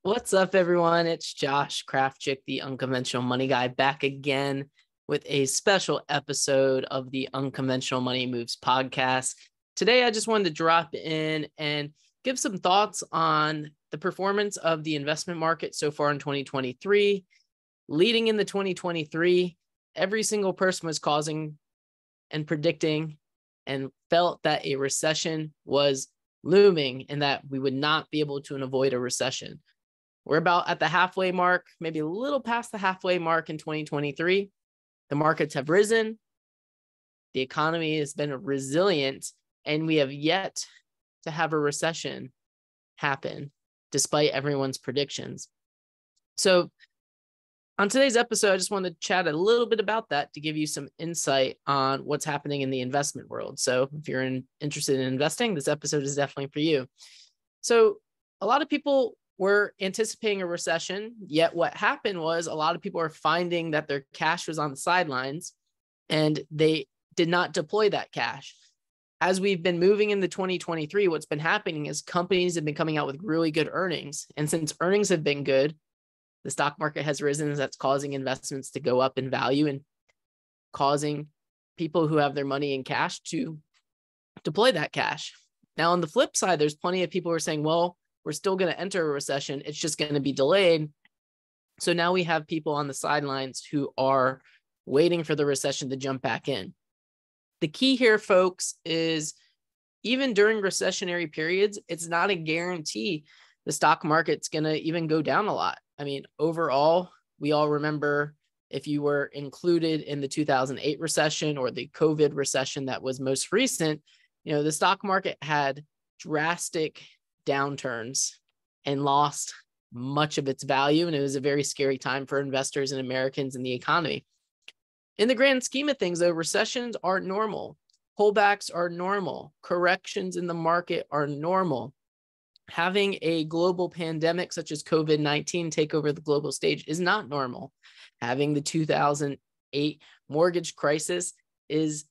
What's up, everyone? It's Josh Krafchick, the unconventional money guy, back again with a special episode of the Unconventional Money Moves podcast. Today, I just wanted to drop in and give some thoughts on the performance of the investment market so far in 2023. Leading into 2023, every single person was causing and predicting and felt that a recession was looming and that we would not be able to avoid a recession. We're about at the halfway mark, maybe a little past the halfway mark in 2023. The markets have risen. The economy has been resilient, and we have yet to have a recession happen despite everyone's predictions. So on today's episode, I just want to chat a little bit about that to give you some insight on what's happening in the investment world. So if you're interested in investing, this episode is definitely for you. So a lot of people were anticipating a recession, yet what happened was a lot of people are finding that their cash was on the sidelines and they did not deploy that cash. As we've been moving into 2023, what's been happening is companies have been coming out with really good earnings. And since earnings have been good, the stock market has risen. That's causing investments to go up in value and causing people who have their money in cash to deploy that cash. Now, on the flip side, there's plenty of people who are saying, well, we're still going to enter a recession. It's just going to be delayed. So now we have people on the sidelines who are waiting for the recession to jump back in. The key here, folks, is even during recessionary periods, it's not a guarantee the stock market's going to even go down a lot. I mean, overall, we all remember if you were included in the 2008 recession or the COVID recession that was most recent, the stock market had drastic downturns and lost much of its value. And it was a very scary time for investors and Americans in the economy. In the grand scheme of things, though, recessions are normal. Pullbacks are normal. Corrections in the market are normal. Having a global pandemic such as COVID-19 take over the global stage is not normal. Having the 2008 mortgage crisis is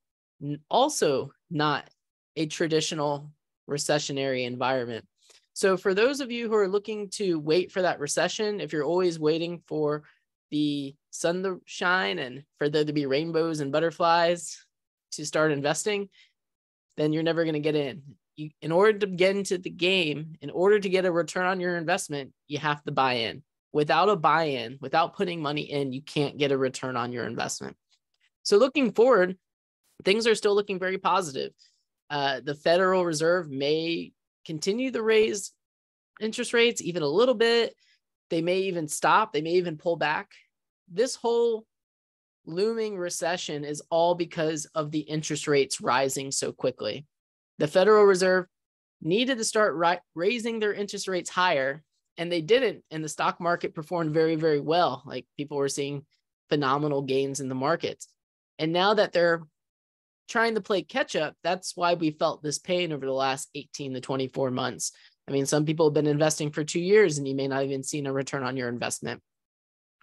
also not a traditional recessionary environment. So for those of you who are looking to wait for that recession, if you're always waiting for the sun to shine and for there to be rainbows and butterflies to start investing, then you're never going to get in. In order to get into the game, in order to get a return on your investment, you have to buy in. Without a buy-in, without putting money in, you can't get a return on your investment. So looking forward, things are still looking very positive. The Federal Reserve may continue to raise interest rates even a little bit. They may even stop. They may even pull back. This whole looming recession is all because of the interest rates rising so quickly. The Federal Reserve needed to start raising their interest rates higher, and they didn't. And the stock market performed very, very well. Like people were seeing phenomenal gains in the markets. And now that they're trying to play catch up, that's why we felt this pain over the last 18 to 24 months. I mean, some people have been investing for 2 years and you may not even seen a return on your investment.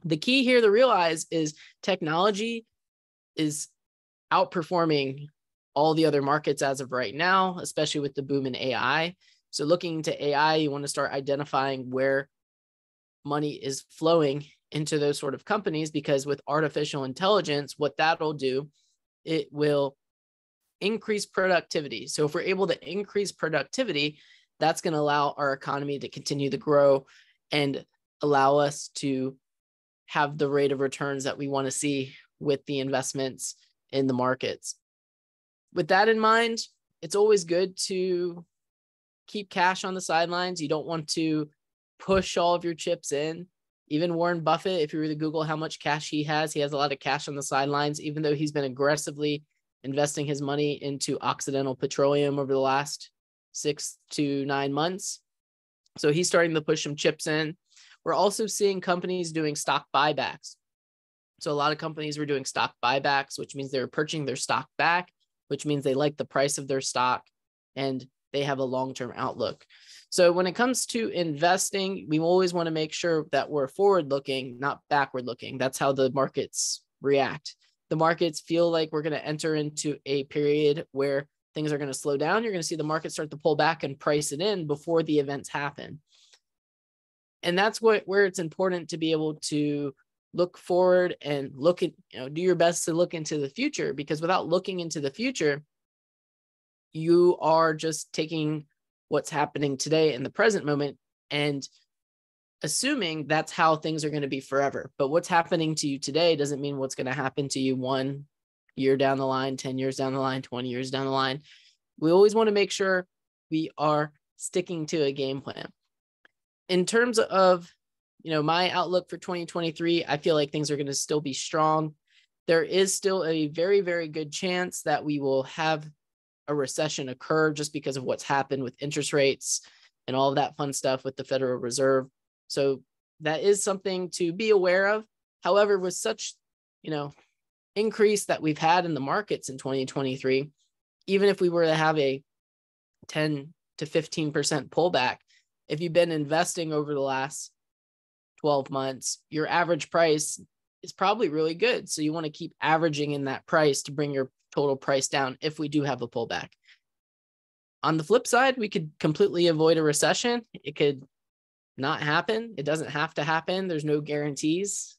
The key here to realize is technology is outperforming all the other markets as of right now, especially with the boom in AI. So looking into AI, you want to start identifying where money is flowing into those sort of companies, because with artificial intelligence, what that'll do, it will increase productivity. So if we're able to increase productivity, that's going to allow our economy to continue to grow and allow us to have the rate of returns that we want to see with the investments in the markets. With that in mind, it's always good to keep cash on the sidelines. You don't want to push all of your chips in. Even Warren Buffett, if you were to Google how much cash he has a lot of cash on the sidelines, even though he's been aggressively investing his money into Occidental Petroleum over the last 6 to 9 months. So he's starting to push some chips in. We're also seeing companies doing stock buybacks. So a lot of companies were doing stock buybacks, which means they're purchasing their stock back, which means they like the price of their stock and they have a long-term outlook. So when it comes to investing, we always want to make sure that we're forward-looking, not backward-looking. That's how the markets react. The markets feel like we're going to enter into a period where things are going to slow down. You're going to see the market start to pull back and price it in before the events happen. And that's where it's important to be able to look forward and look at, do your best to look into the future, because without looking into the future, you are just taking what's happening today in the present moment and assuming that's how things are going to be forever. But what's happening to you today doesn't mean what's going to happen to you 1 year down the line, 10 years down the line, 20 years down the line. We always want to make sure we are sticking to a game plan. In terms of, my outlook for 2023, I feel like things are going to still be strong. There is still a very, very good chance that we will have a recession occur just because of what's happened with interest rates and all of that fun stuff with the Federal Reserve. So that is something to be aware of. However, with such, increase that we've had in the markets in 2023, even if we were to have a 10 to 15% pullback, if you've been investing over the last 12 months, your average price is probably really good. So you want to keep averaging in that price to bring your total price down if we do have a pullback. On the flip side, we could completely avoid a recession. It could not happen. It doesn't have to happen. There's no guarantees.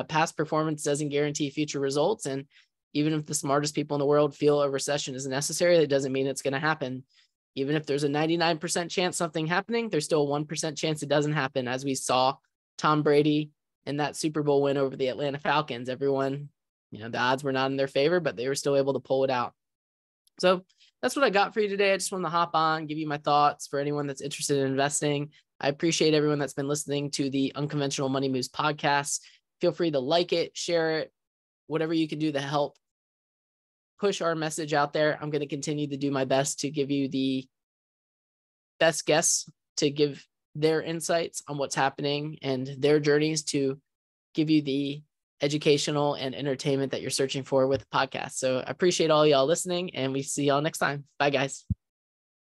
Past performance doesn't guarantee future results. And even if the smartest people in the world feel a recession is necessary, that doesn't mean it's going to happen. Even if there's a 99% chance something happening, there's still a 1% chance it doesn't happen. As we saw Tom Brady in that Super Bowl win over the Atlanta Falcons, everyone, the odds were not in their favor, but they were still able to pull it out. So that's what I got for you today. I just wanted to hop on, give you my thoughts for anyone that's interested in investing. I appreciate everyone that's been listening to the Unconventional Money Moves podcast. Feel free to like it, share it, whatever you can do to help push our message out there. I'm going to continue to do my best to give you the best guests to give their insights on what's happening and their journeys to give you the educational and entertainment that you're searching for with the podcast. So I appreciate all y'all listening, and we see y'all next time. Bye, guys.